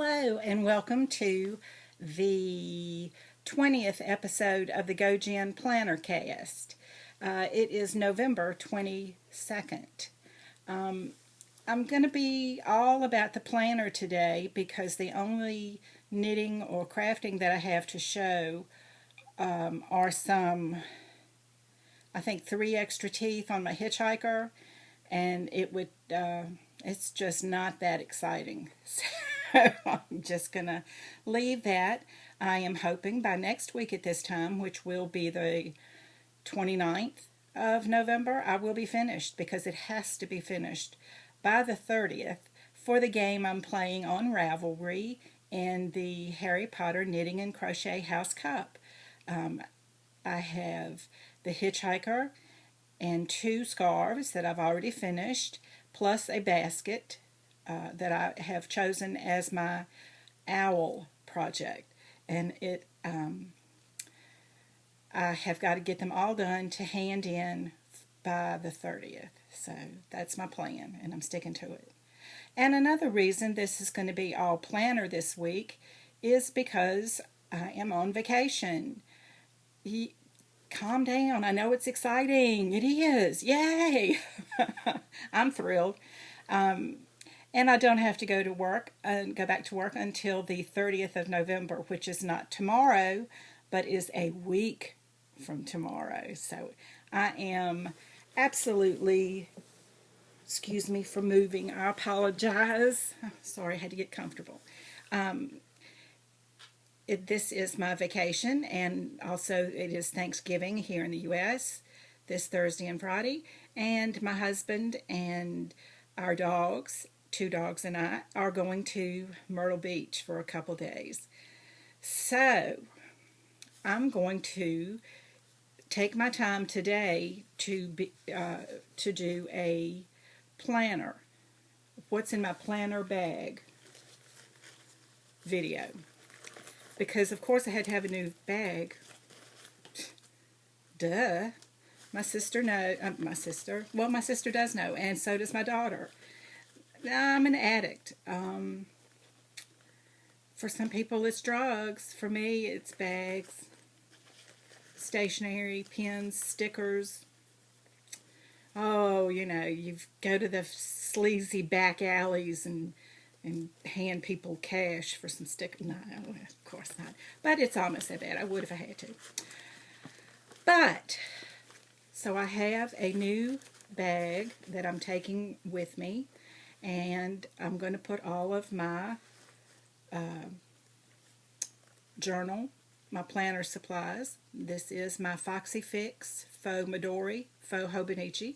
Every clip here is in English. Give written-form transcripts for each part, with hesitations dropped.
Hello, and welcome to the 20th episode of the gojenn Plannercast. It is November 22nd. I'm going to be all about the planner today because the only knitting or crafting that I have to show are some, I think, 3 extra teeth on my hitchhiker, and it's just not that exciting. So I'm just going to leave that. I am hoping by next week at this time, which will be the 29th of November, I will be finished because it has to be finished by the 30th for the game I'm playing on Ravelry and the Harry Potter Knitting and Crochet House Cup. I have the hitchhiker and 2 scarves that I've already finished, plus a basket that I have chosen as my owl project. And I have got to get them all done to hand in by the 30th. So that's my plan, and I'm sticking to it. And another reason this is going to be all planner this week is because I am on vacation. Calm down. I know it's exciting. It is. Yay! I'm thrilled. And I don't have to go back to work until the 30th of November, which is not tomorrow, but is a week from tomorrow. So I am absolutely, excuse me for moving, I apologize. Sorry, I had to get comfortable. This is my vacation, and also it is Thanksgiving here in the U.S. this Thursday and Friday, and my husband and our dogs, 2 dogs and I, are going to Myrtle Beach for a couple days. So I'm going to take my time today to do a planner, what's in my planner bag video, because of course I had to have a new bag. Duh. My sister my sister does know, and so does my daughter. I'm an addict. For some people it's drugs. For me it's bags, stationery, pens, stickers. Oh, you go to the sleazy back alleys and hand people cash for some stickers. No, of course not. But it's almost that bad. I would if I had to. But, so I have a new bag that I'm taking with me, and I'm going to put all of my journal, my planner supplies. This is my Foxy Fix Faux Midori Faux Hobonichi.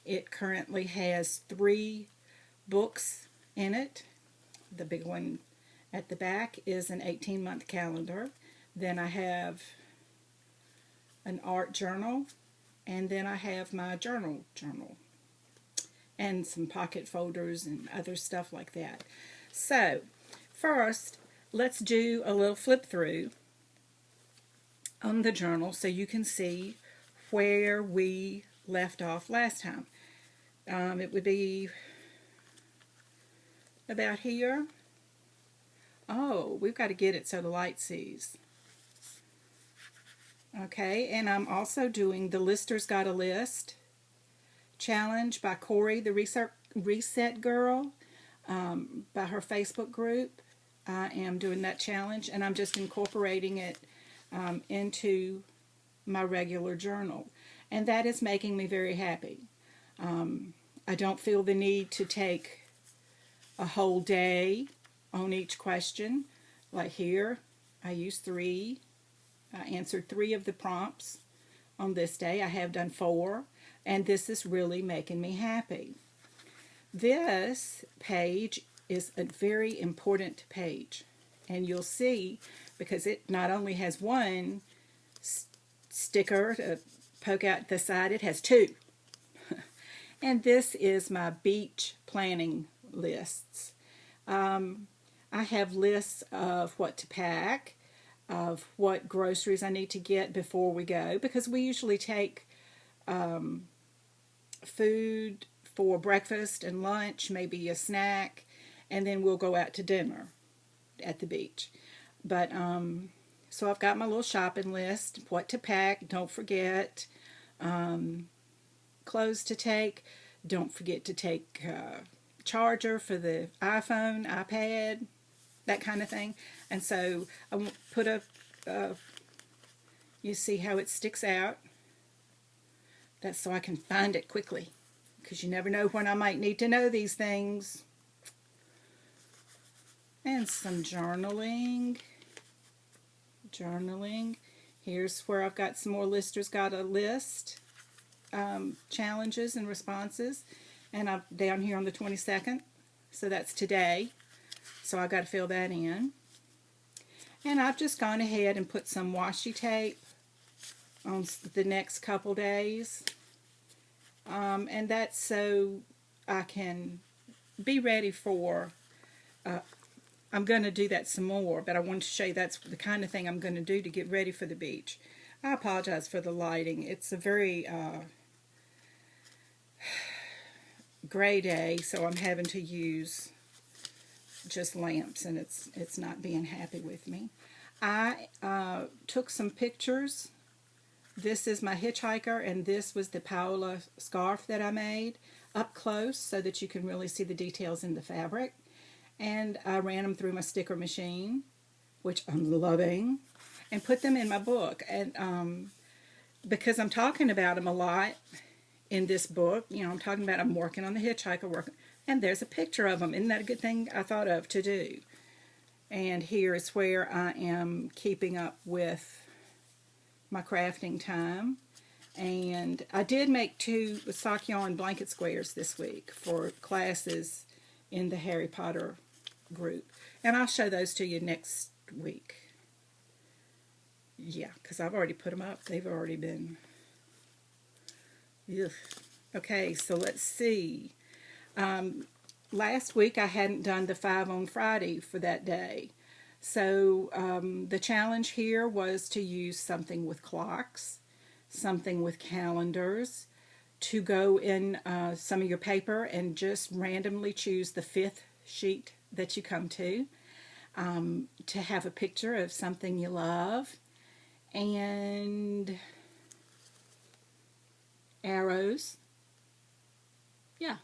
It currently has 3 books in it. The big one at the back is an 18-month calendar. Then I have an art journal, and then I have my journal, and some pocket folders and other stuff like that. So, first, let's do a little flip through on the journal so you can see where we left off last time. It would be about here. Oh, we've got to get it so the light sees. Okay, and I'm also doing the Lister's Got a List challenge by Corey, the Reset Girl, by her Facebook group. I am doing that challenge, and I'm just incorporating it into my regular journal, and that is making me very happy. I don't feel the need to take a whole day on each question. Like here, I used 3. I answered 3 of the prompts on this day. I have done 4, and this is really making me happy. This page is a very important page, and you'll see, because it not only has 1 sticker to poke out the side, it has 2. And this is my beach planning lists. I have lists of what to pack, of what groceries I need to get before we go, because we usually take food for breakfast and lunch, maybe a snack, and then we'll go out to dinner. at the beach. But so I've got my little shopping list, what to pack, don't forget, clothes to take, don't forget to take charger for the iPhone, iPad, that kind of thing. And so I put you see how it sticks out? That's so I can find it quickly, because you never know when I might need to know these things. And some journaling. Here's where I've got some more listers. Got a list, challenges and responses, and I'm down here on the 22nd, so that's today. So I've got to fill that in. And I've just gone ahead and put some washi tape on the next couple days, and that's so I can be ready for. I'm going to do that some more, but I wanted to show you that's the kind of thing I'm going to do to get ready for the beach. I apologize for the lighting. It's a very gray day, so I'm having to use just lamps, and it's not being happy with me. I took some pictures. This is my hitchhiker, and this was the Paola scarf that I made up close so that you can really see the details in the fabric. And I ran them through my sticker machine, which I'm loving, and put them in my book. And because I'm talking about them a lot in this book, you know, I'm talking about I'm working on the hitchhiker, and there's a picture of them. Isn't that a good thing I thought of to do? And here is where I am keeping up with my crafting time. And I did make 2 sock yarn blanket squares this week for classes in the Harry Potter group, and I'll show those to you next week. Yeah, because I've already put them up. They've already been. Ugh. Okay, so let's see. Last week I hadn't done the 5 on Friday for that day, so the challenge here was to use something with clocks, something with calendars, to go in some of your paper and just randomly choose the 5th sheet that you come to have a picture of something you love, and arrows. Yeah.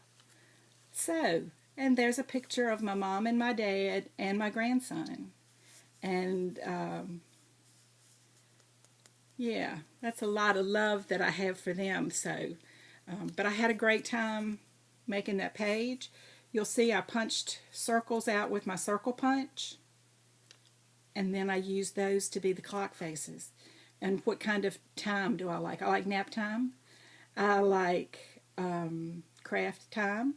So, and there's a picture of my mom and my dad and my grandson. And yeah, that's a lot of love that I have for them. So, but I had a great time making that page. You'll see I punched circles out with my circle punch, and then I used those to be the clock faces. And what kind of time do I like? I like nap time, I like craft time,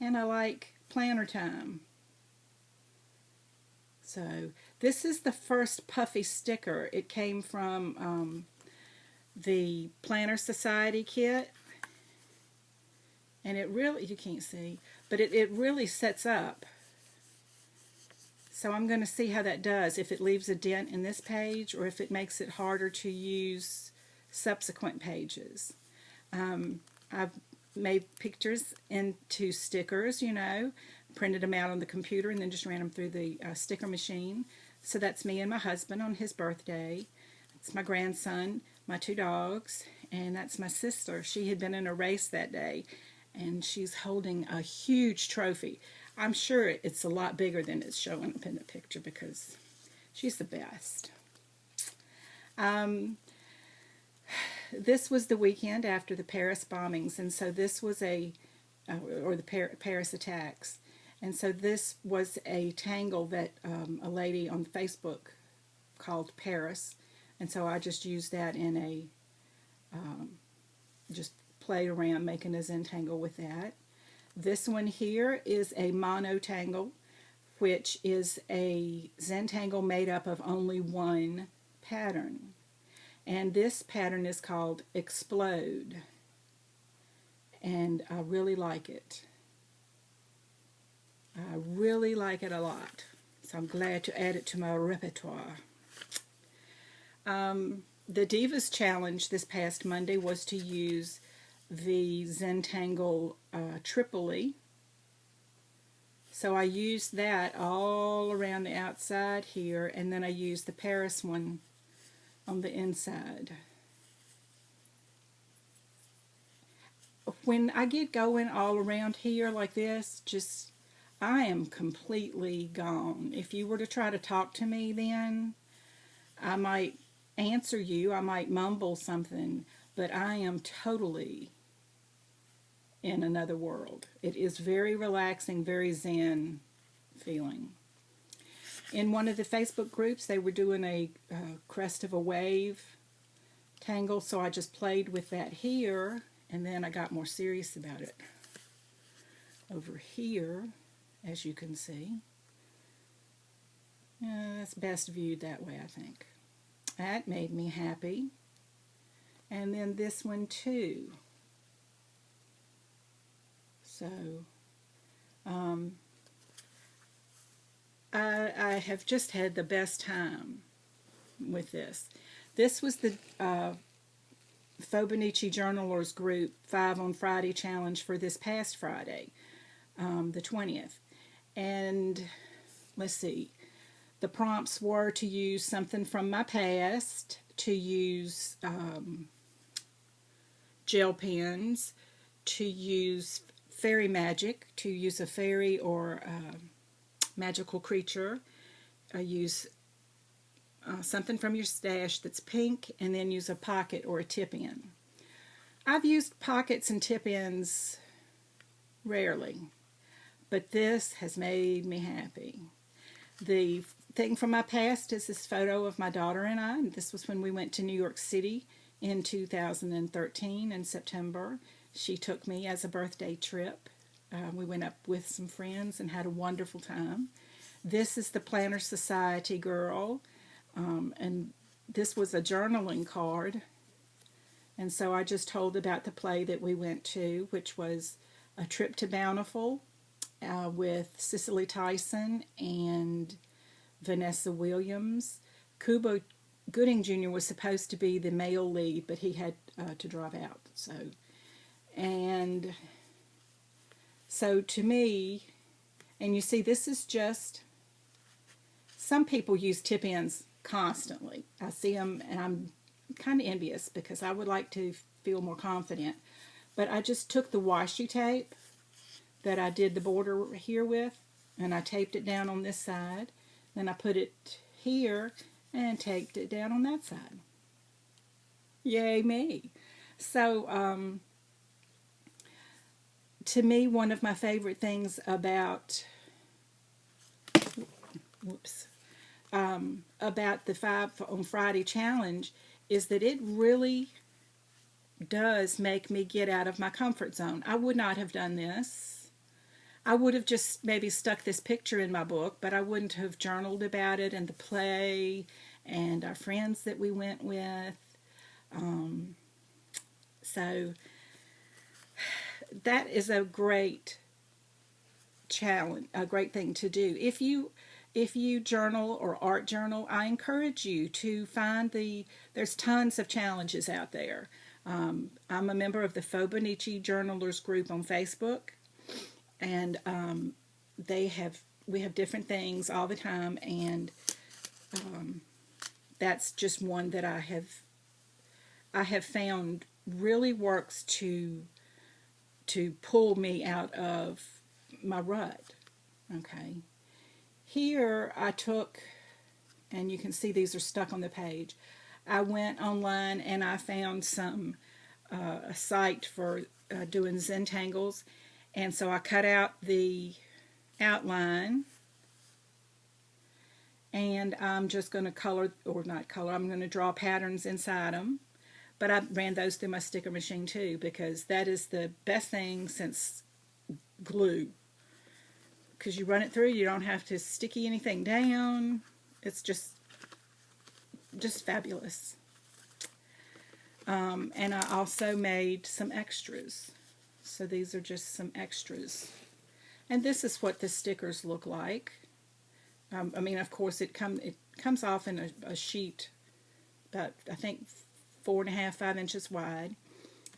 and I like planner time. So this is the first puffy sticker. It came from the Planner Society kit. And it really, you can't see, but it really sets up. So I'm going to see how that does, if it leaves a dent in this page or if it makes it harder to use subsequent pages. I've made pictures into stickers, you know, printed them out on the computer and then just ran them through the sticker machine. So that's me and my husband on his birthday. It's my grandson, my 2 dogs, and that's my sister. She had been in a race that day, and she's holding a huge trophy. I'm sure it's a lot bigger than it's showing up in the picture because she's the best. This was the weekend after the Paris bombings, and so this was or the Paris attacks. And so this was a tangle that a lady on Facebook called Paris, and so I just used that in just played around making a Zentangle with that. This one here is a mono tangle, which is a Zentangle made up of only one pattern. And this pattern is called Explode. And I really like it. I really like it a lot. So I'm glad to add it to my repertoire. The Divas Challenge this past Monday was to use the Zentangle Tripoli So I used that all around the outside here, and then I used the Paris one on the inside. When I get going all around here like this, just, I am completely gone. If you were to try to talk to me then, I might answer you, I might mumble something, but I am totally in another world. It is very relaxing, very zen feeling. In one of the Facebook groups, they were doing a crest of a wave tangle, so I just played with that here, and then I got more serious about it over here, as you can see. That's best viewed that way, I think. That made me happy. And then this one too. So, I have just had the best time with this. This was the Fauxbonichi Journalers Group 5 on Friday challenge for this past Friday, the 20th. And let's see, the prompts were to use something from my past, to use gel pens, to use fairy magic, to use a fairy or magical creature. Use something from your stash that's pink, and then use a pocket or a tip-in. I've used pockets and tip-ins rarely, but this has made me happy. The thing from my past is this photo of my daughter and I, and this was when we went to New York City in 2013 in September. She took me as a birthday trip. We went up with some friends and had a wonderful time. This is the Planner Society girl, and this was a journaling card. And so I just told about the play that we went to, which was A Trip to Bountiful with Cicely Tyson and Vanessa Williams. Cuba Gooding Jr. was supposed to be the male lead, but he had to drop out. So to me, and you see, this is just, some people use tip-ins constantly. I see them, and I'm kind of envious because I would like to feel more confident. But I just took the washi tape that I did the border here with, and I taped it down on this side. Then I put it here and taped it down on that side. Yay me. So, to me, one of my favorite things about about the 5 on Friday challenge is that it really does make me get out of my comfort zone. I would not have done this. I would have just maybe stuck this picture in my book, but I wouldn't have journaled about it and the play and our friends that we went with. So that is a great challenge, a great thing to do. If you journal or art journal, I encourage you to find there's tons of challenges out there. I'm a member of the Fauxbonichi Journalers group on Facebook, and we have different things all the time, and that's just one that I have found really works to pull me out of my rut. Okay. Here I took, and you can see these are stuck on the page. I went online and I found a site for doing Zentangles, and so I cut out the outline, and I'm just going to color, or not color, I'm going to draw patterns inside them. But I ran those through my sticker machine too, because that is the best thing since glue. Because you run it through, you don't have to sticky anything down. It's just fabulous. And I also made some extras. So these are just some extras. And this is what the stickers look like. I mean, of course, it comes off in a sheet about, I think, 4.5, 5 inches wide,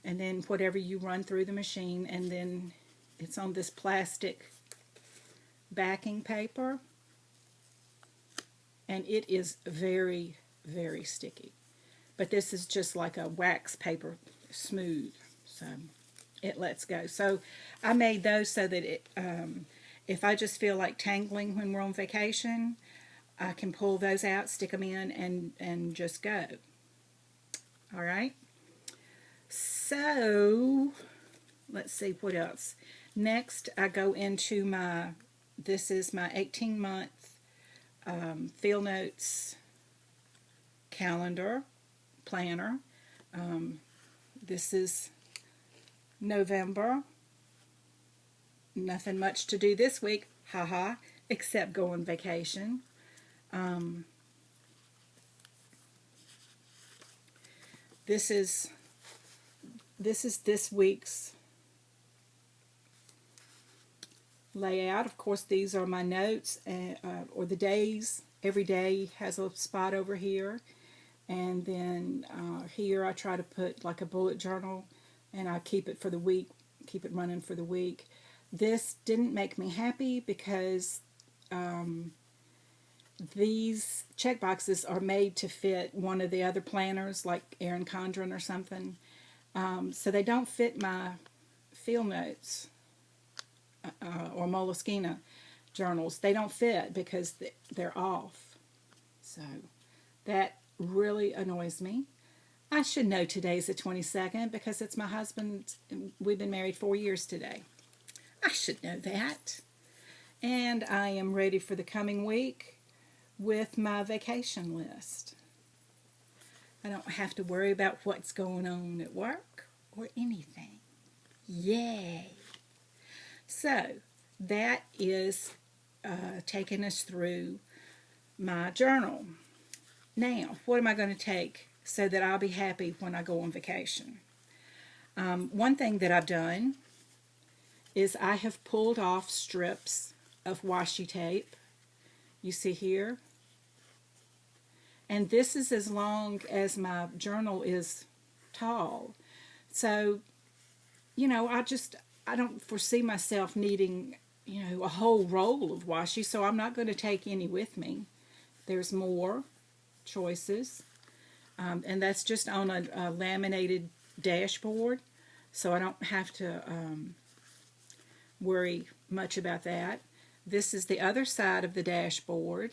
and then whatever you run through the machine, and then it's on this plastic backing paper, and it is very, very sticky. But this is just like a wax paper, smooth, so it lets go. So I made those so that if I just feel like tangling when we're on vacation, I can pull those out, stick them in, and just go. All right. So let's see what else. Next, I go into this is my 18-month Field Notes calendar planner. This is November. Nothing much to do this week, haha, except go on vacation. This is this week's layout. Of course, these are my notes or the days. Every day has a spot over here, and then here I try to put like a bullet journal, and I keep it for the week, keep it running for the week. This didn't make me happy because these check boxes are made to fit one of the other planners, like Erin Condren or something. So they don't fit my Field Notes or Moleskine journals. They don't fit because they're off. So that really annoys me. I should know today's the 22nd because it's my husband. We've been married 4 years today. I should know that. And I am ready for the coming week with my vacation list. I don't have to worry about what's going on at work or anything. Yay! So that is taking us through my journal. Now, what am I going to take so that I'll be happy when I go on vacation? One thing that I've done is I have pulled off strips of washi tape. You see here? And this is as long as my journal is tall. So, you know, I don't foresee myself needing, you know, a whole roll of washi, so I'm not going to take any with me. There's more choices. And that's just on a laminated dashboard, so I don't have to worry much about that. This is the other side of the dashboard,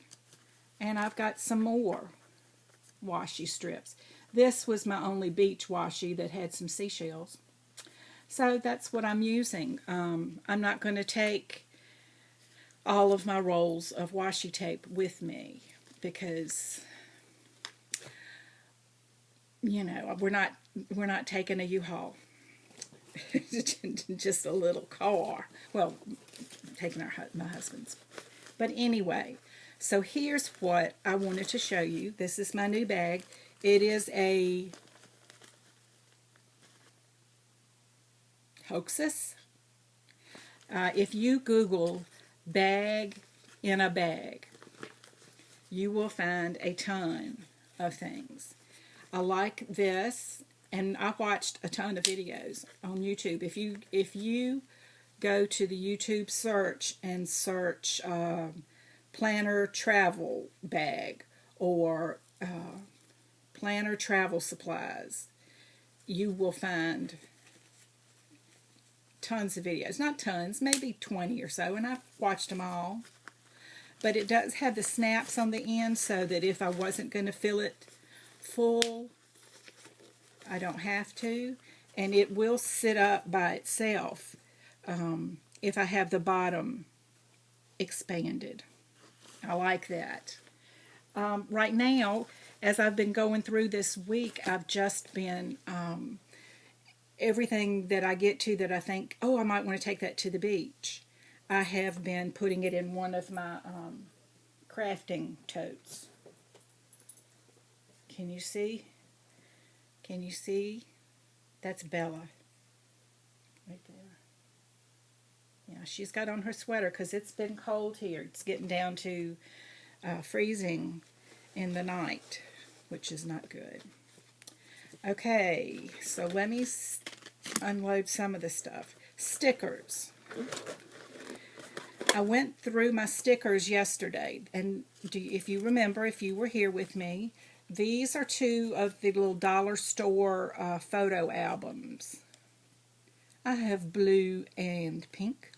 and I've got some more washi strips. This was my only beach washi that had some seashells. So that's what I'm using. I'm not going to take all of my rolls of washi tape with me because, you know, we're not taking a U-Haul. Just a little car. Well, taking my husband's. But anyway, so here's what I wanted to show you. This is my new bag. It is a Hoaxus. If you Google bag in a bag, you will find a ton of things. I like this, and I watched a ton of videos on YouTube. If you go to the YouTube search and search Planner Travel Bag or Planner Travel Supplies, you will find tons of videos. Not tons, maybe 20 or so, and I've watched them all. But it does have the snaps on the end so that if I wasn't going to fill it full, I don't have to. And it will sit up by itself if I have the bottom expanded. I like that. Right now, as I've been going through this week, I've just been, everything that I get to that I think, oh, I might want to take that to the beach, I have been putting it in one of my crafting totes. Can you see? Can you see? That's Bella. Right there. Yeah, she's got on her sweater because it's been cold here. It's getting down to freezing in the night, which is not good. Okay, so let me unload some of the stuff. Stickers. I went through my stickers yesterday, and if you remember, if you were here with me, these are two of the little dollar store photo albums. I have blue and pink,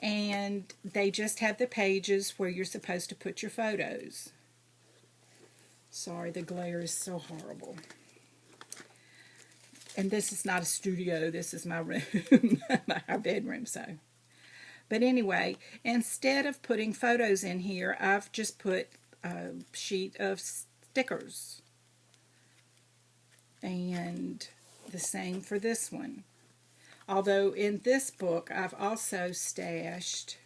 and they just have the pages where you're supposed to put your photos. Sorry, the glare is so horrible. And this is not a studio, this is my room, our bedroom, so. But anyway, instead of putting photos in here, I've just put a sheet of stickers. And the same for this one. Although in this book, I've also stashed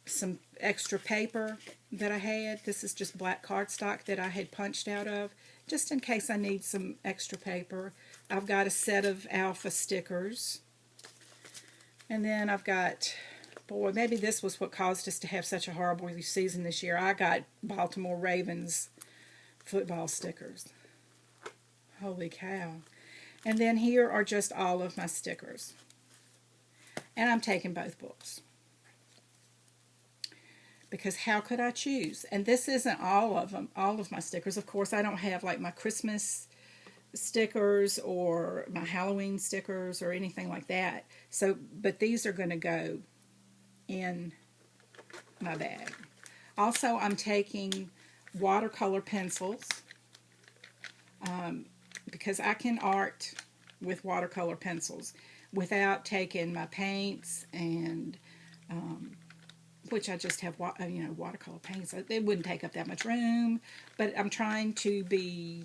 some extra paper that I had. This is just black cardstock that I had punched out of, just in case I need some extra paper. I've got a set of alpha stickers. And then I've got, boy, maybe this was what caused us to have such a horrible season this year. I got Baltimore Ravens football stickers. Holy cow. And then here are just all of my stickers. And I'm taking both books, because how could I choose? And this isn't all of them, all of my stickers. Of course, I don't have like my Christmas stickers or my Halloween stickers or anything like that. So, but these are going to go in my bag. Also, I'm taking watercolor pencils because I can art with watercolor pencils without taking my paints and which I just have, watercolor paints. They wouldn't take up that much room, but I'm trying to be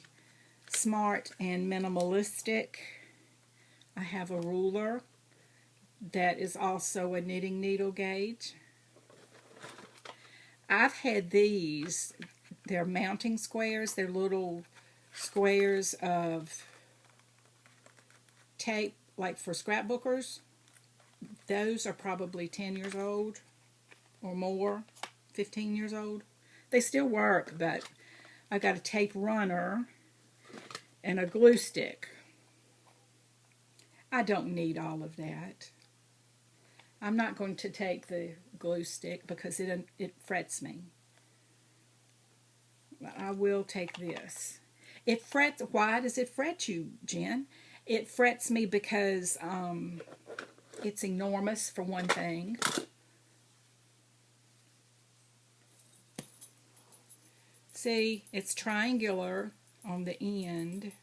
smart and minimalistic. I have a ruler that is also a knitting needle gauge. I've had these. They're mounting squares. They're little squares of tape, like for scrapbookers. Those are probably 10 years old or more, 15 years old. They still work, but I got a tape runner and a glue stick. I don't need all of that. I'm not going to take the glue stick because it frets me. But I will take this. It frets. Why does it fret you, Jen? It frets me because it's enormous, for one thing. See, it's triangular on the end.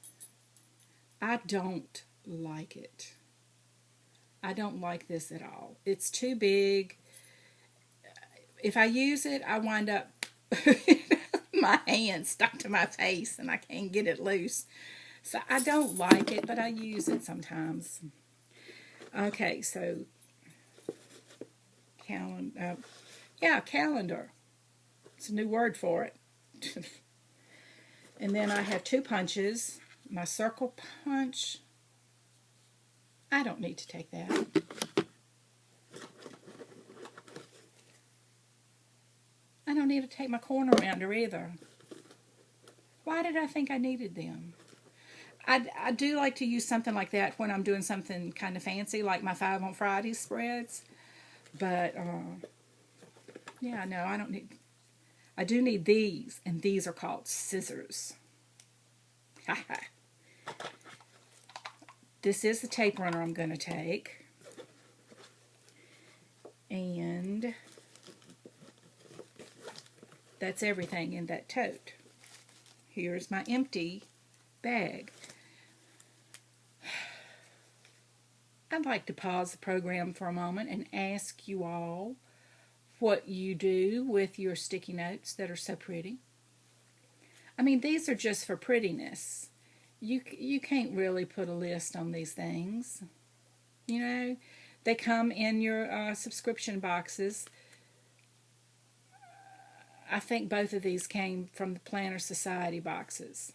I don't like it. I don't like this at all. It's too big. If I use it, I wind up my hand stuck to my face and I can't get it loose. So I don't like it, but I use it sometimes. Okay, so calendar. Calendar. It's a new word for it. And then I have two punches. My circle punch. I don't need to take that. I don't need to take my corner rounder either. Why did I think I needed them? I do like to use something like that when I'm doing something kind of fancy, like my 5 on Friday spreads. But, yeah, no, I don't need... I do need these, and these are called scissors. This is the tape runner I'm going to take. And that's everything in that tote. Here's my empty bag. I'd like to pause the program for a moment and ask you all what you do with your sticky notes that are so pretty. I mean, these are just for prettiness. You can't really put a list on these things. You know, they come in your subscription boxes. I think both of these came from the Planner Society boxes.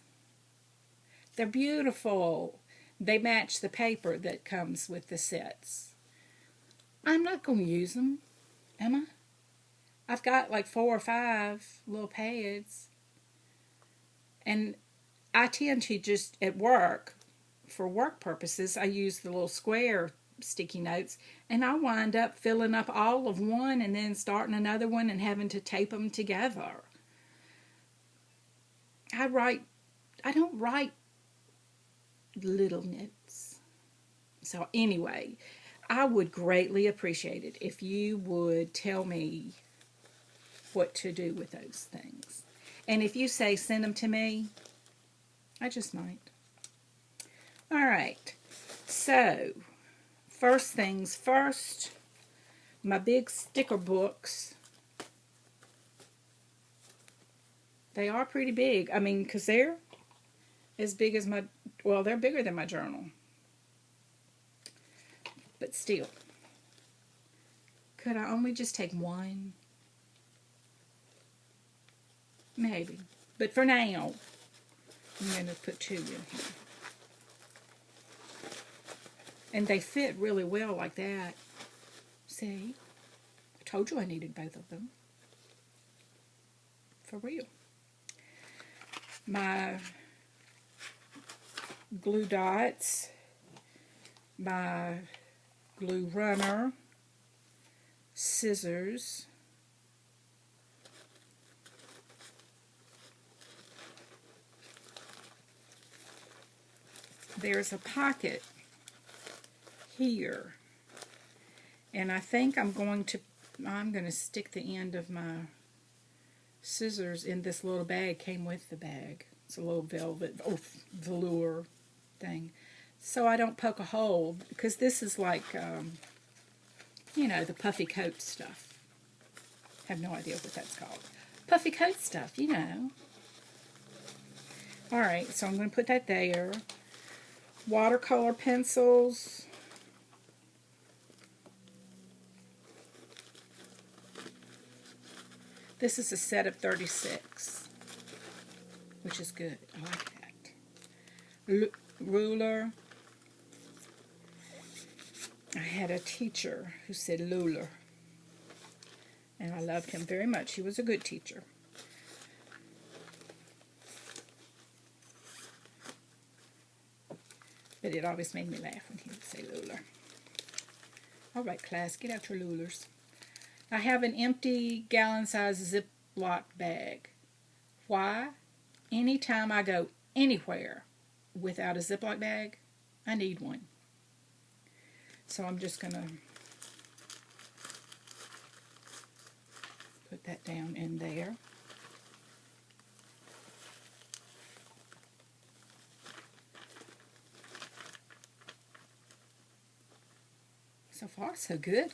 They're beautiful. They match the paper that comes with the sets. I'm not going to use them, am I? I've got like 4 or 5 little pads. And I tend to just, at work, for work purposes, I use the little square sticky notes, and I wind up filling up all of one and then starting another one and having to tape them together. I don't write little notes. So anyway, I would greatly appreciate it if you would tell me what to do with those things. And if you say send them to me, I just might. All right. So, first things first, my big sticker books. They are pretty big. I mean, because they're as big as my, well, they're bigger than my journal. But still, could I only just take one? Maybe. But for now, I'm going to put 2 in here. And they fit really well like that. See? I told you I needed both of them. For real. My glue dots, my glue runner, scissors, there's a pocket here, and I think I'm going to stick the end of my scissors in this little bag. Came with the bag. It's a little velvet, velour thing, so I don't poke a hole, because this is like you know, the puffy coat stuff. Have no idea what that's called. Puffy coat stuff, you know. Alright, so I'm going to put that there. Watercolor pencils. This is a set of 36, which is good. I like that. Ruler. I had a teacher who said ruler, and I loved him very much. He was a good teacher. But it always made me laugh when he would say ruler. All right, class, get out your rulers. I have an empty gallon-size Ziploc bag. Why? Anytime I go anywhere without a Ziploc bag, I need one. So I'm just going to put that down in there. So far, so good.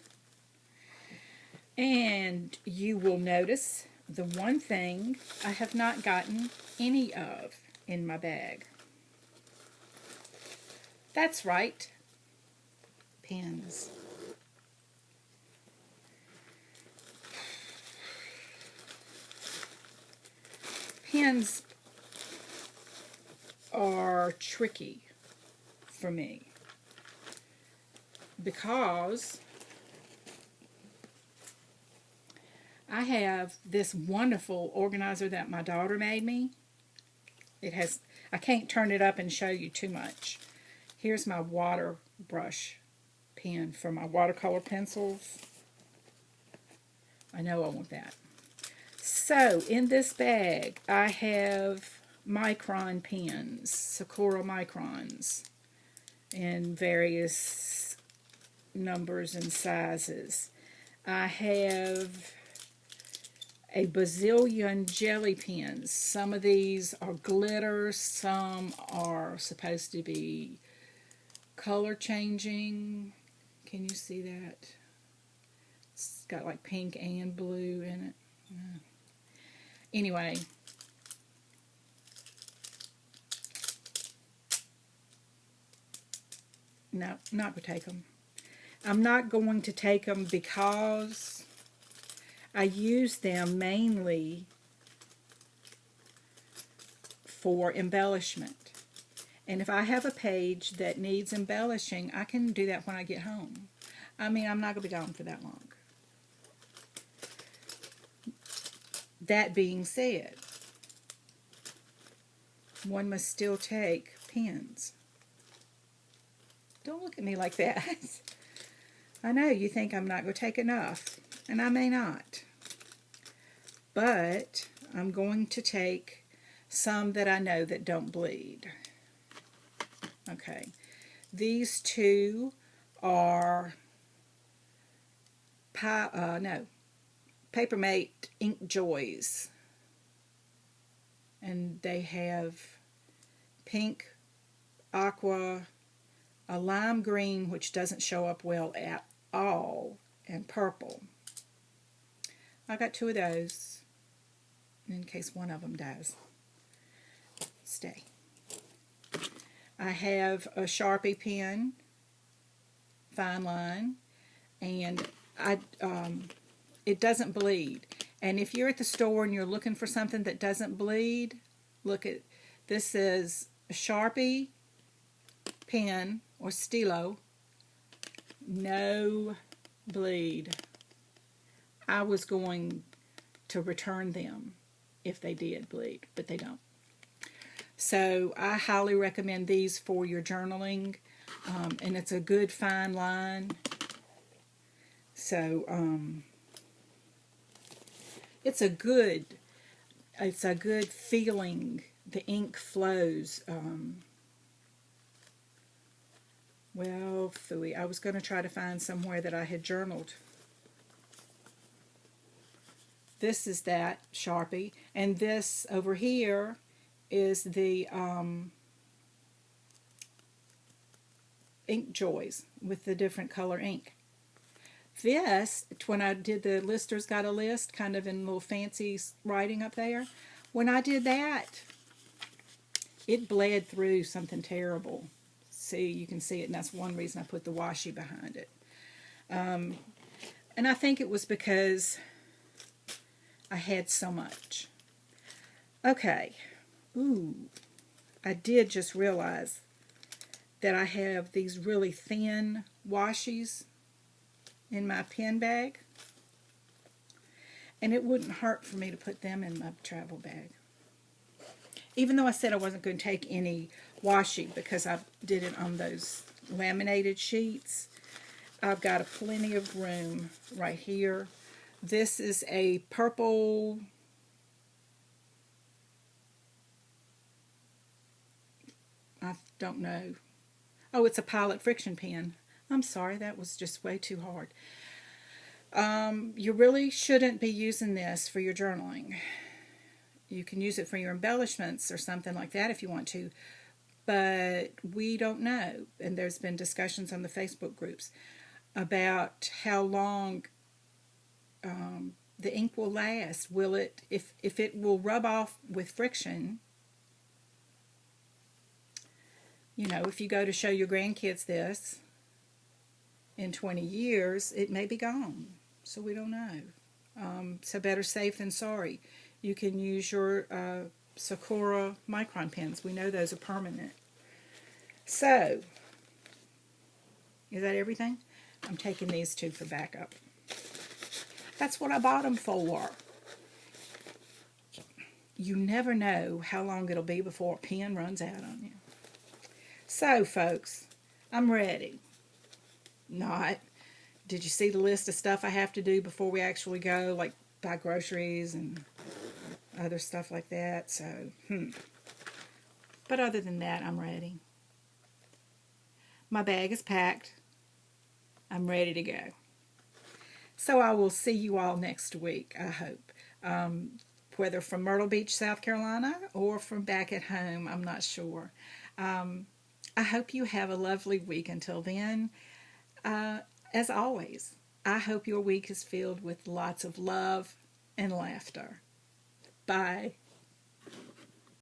And you will notice the one thing I have not gotten any of in my bag. That's right. Pens. Pens are tricky for me because I have this wonderful organizer that my daughter made me. I can't turn it up and show you too much. Here's my water brush pen for my watercolor pencils. I know I want that. So in this bag I have micron pens, Sakura microns, in various numbers and sizes. I have a bazillion jelly pens. Some of these are glitter, some are supposed to be color changing. Can you see that? It's got like pink and blue in it. Anyway, no, not going to take them. I'm not going to take them because I use them mainly for embellishment. And if I have a page that needs embellishing, I can do that when I get home. I mean, I'm not going to be gone for that long. That being said, one must still take pens. Don't look at me like that. I know you think I'm not going to take enough, and I may not. But I'm going to take some that I know that don't bleed. Okay. These two are Papermate Ink Joys. And they have pink, aqua, a lime green, which doesn't show up well at all, and purple. I got two of those in case one of them does. Stay. I have a Sharpie pen, fine line, and it doesn't bleed. And if you're at the store and you're looking for something that doesn't bleed, look at this is a Sharpie pen or stilo, no bleed. I was going to return them if they did bleed, but they don't. So I highly recommend these for your journaling, and it's a good fine line. So it's a good feeling. The ink flows. Well, phooey. I was going to try to find somewhere that I had journaled. This is that Sharpie, and this over here is the Ink Joys with the different color ink. This, when I did the Lister's Got a List, kind of in little fancy writing up there, when I did that, it bled through something terrible. See, you can see it, and that's one reason I put the washi behind it. And I think it was because I had so much. Okay. Ooh, I did just realize that I have these really thin washies in my pen bag, and it wouldn't hurt for me to put them in my travel bag. Even though I said I wasn't going to take any washi because I did it on those laminated sheets, I've got plenty of room right here. This is a purple, I don't know. Oh, it's a Pilot friction pen. I'm sorry, that was just way too hard. You really shouldn't be using this for your journaling. You can use it for your embellishments or something like that if you want to, but we don't know. And there's been discussions on the Facebook groups about how long the ink will last. Will it, if it will rub off with friction, you know, if you go to show your grandkids this in 20 years, it may be gone. So we don't know. So better safe than sorry. You can use your Sakura micron pens. We know those are permanent. So, is that everything? I'm taking these two for backup. That's what I bought them for. You never know how long it'll be before a pen runs out on you. So, folks, I'm ready. Not. Did you see the list of stuff I have to do before we actually go, like buy groceries and other stuff like that? So, But other than that, I'm ready. My bag is packed. I'm ready to go. So I will see you all next week, I hope. Whether from Myrtle Beach, South Carolina, or from back at home, I'm not sure. I hope you have a lovely week until then. As always, I hope your week is filled with lots of love and laughter. Bye.